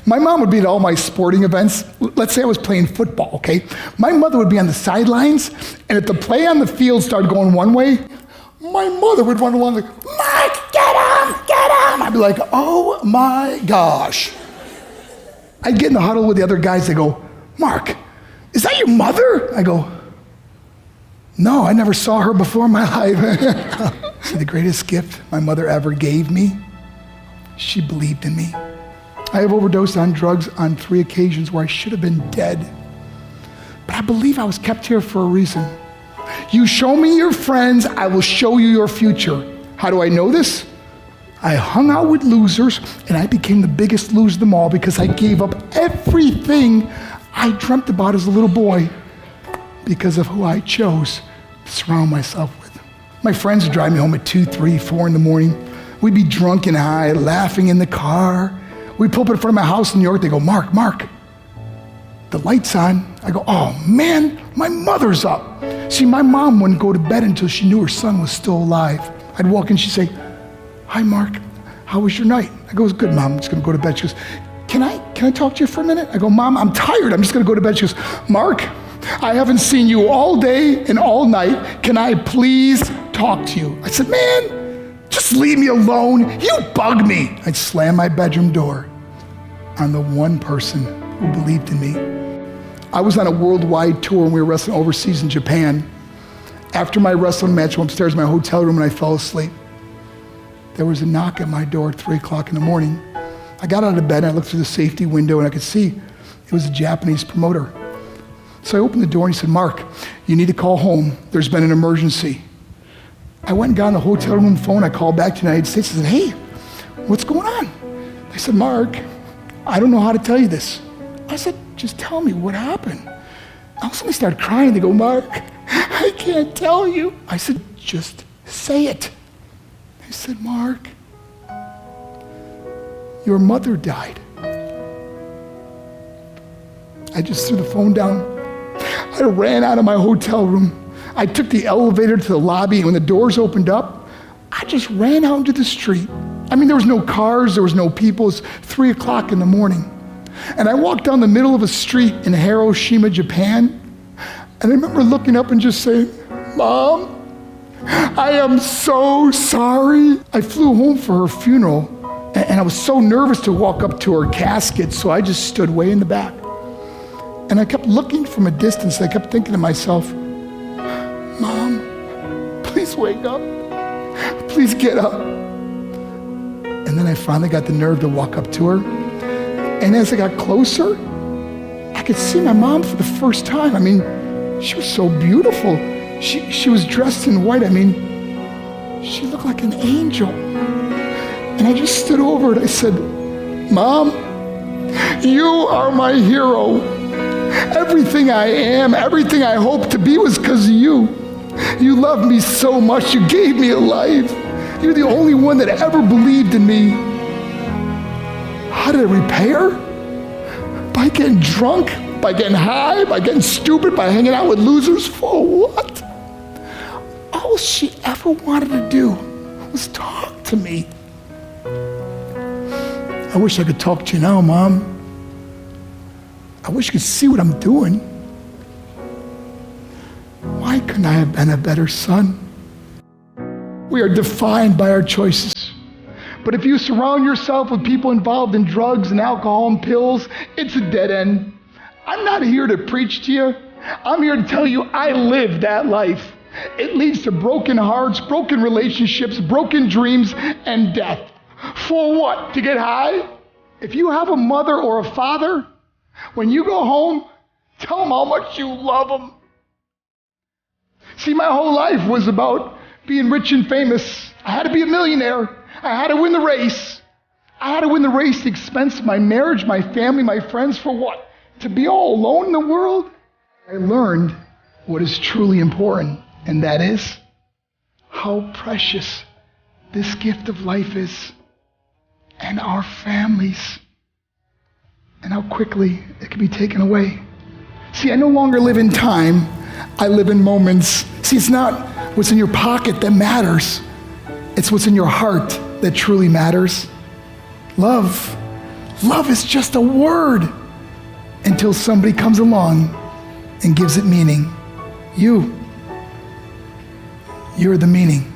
My mom would be at all my sporting events. Let's say I was playing football, okay? My mother would be on the sidelines, and if the play on the field started going one way, my mother would run along like, Mark, get him, get him! I'd be like, oh my gosh. I'd get in the huddle with the other guys, they go, Mark, is that your mother? I go, no, I never saw her before in my life. See, the greatest gift my mother ever gave me, she believed in me. I have overdosed on drugs on 3 occasions where I should have been dead. But I believe I was kept here for a reason. You show me your friends, I will show you your future. How do I know this? I hung out with losers, and I became the biggest loser of them all because I gave up everything I dreamt about as a little boy because of who I chose to surround myself with. My friends would drive me home at 2, 3, 4 in the morning. We'd be drunk and high, laughing in the car. We'd pull up in front of my house in New York. They go, Mark, the light's on. I go, oh man, my mother's up. See, my mom wouldn't go to bed until she knew her son was still alive. I'd walk in, she'd say, hi, Mark, how was your night? I go, it's good, Mom, I'm just gonna go to bed. She goes, can I talk to you for a minute? I go, Mom, I'm tired, I'm just gonna go to bed. She goes, Mark, I haven't seen you all day and all night. Can I please talk to you? I said, man, just leave me alone. You bug me. I'd slam my bedroom door on the one person who believed in me. I was on a worldwide tour and we were wrestling overseas in Japan. After my wrestling match, I went upstairs in my hotel room and I fell asleep. There was a knock at my door at 3 o'clock in the morning. I got out of bed and I looked through the safety window and I could see it was a Japanese promoter. So I opened the door and he said, Mark, you need to call home. There's been an emergency. I went and got on the hotel room phone. I called back to the United States and said, hey, what's going on? They said, Mark, I don't know how to tell you this. I said, just tell me what happened. All of a sudden they started crying. They go, Mark, I can't tell you. I said, just say it. They said, Mark, your mother died. I just threw the phone down. I ran out of my hotel room. I took the elevator to the lobby, and when the doors opened up, I just ran out into the street. I mean, there was no cars, there was no people. It was 3 o'clock in the morning. And I walked down the middle of a street in Hiroshima, Japan, and I remember looking up and just saying, Mom, I am so sorry. I flew home for her funeral, and I was so nervous to walk up to her casket, so I just stood way in the back. And I kept looking from a distance. I kept thinking to myself, Mom, please wake up. Please get up. And then I finally got the nerve to walk up to her. And as I got closer, I could see my mom for the first time. I mean, she was so beautiful. She was dressed in white. I mean, she looked like an angel. And I just stood over and I said, Mom, you are my hero. Everything I am, everything I hope to be was because of you. You loved me so much, you gave me a life. You're the only one that ever believed in me. How did I repay her? By getting drunk, by getting high, by getting stupid, by hanging out with losers? For what? All she ever wanted to do was talk to me. I wish I could talk to you now, Mom. I wish you could see what I'm doing. Why couldn't I have been a better son? We are defined by our choices. But if you surround yourself with people involved in drugs and alcohol and pills, it's a dead end. I'm not here to preach to you. I'm here to tell you I lived that life. It leads to broken hearts, broken relationships, broken dreams, and death. For what? To get high? If you have a mother or a father, when you go home, tell them how much you love them. See, my whole life was about being rich and famous. I had to be a millionaire. I had to win the race. I had to win the race at the expense of my marriage, my family, my friends. For what? To be all alone in the world? I learned what is truly important, and that is how precious this gift of life is, and our families, and how quickly it can be taken away. See, I no longer live in time, I live in moments. See, it's not what's in your pocket that matters. It's what's in your heart that truly matters. Love Love is just a word until somebody comes along and gives it meaning. You're the meaning.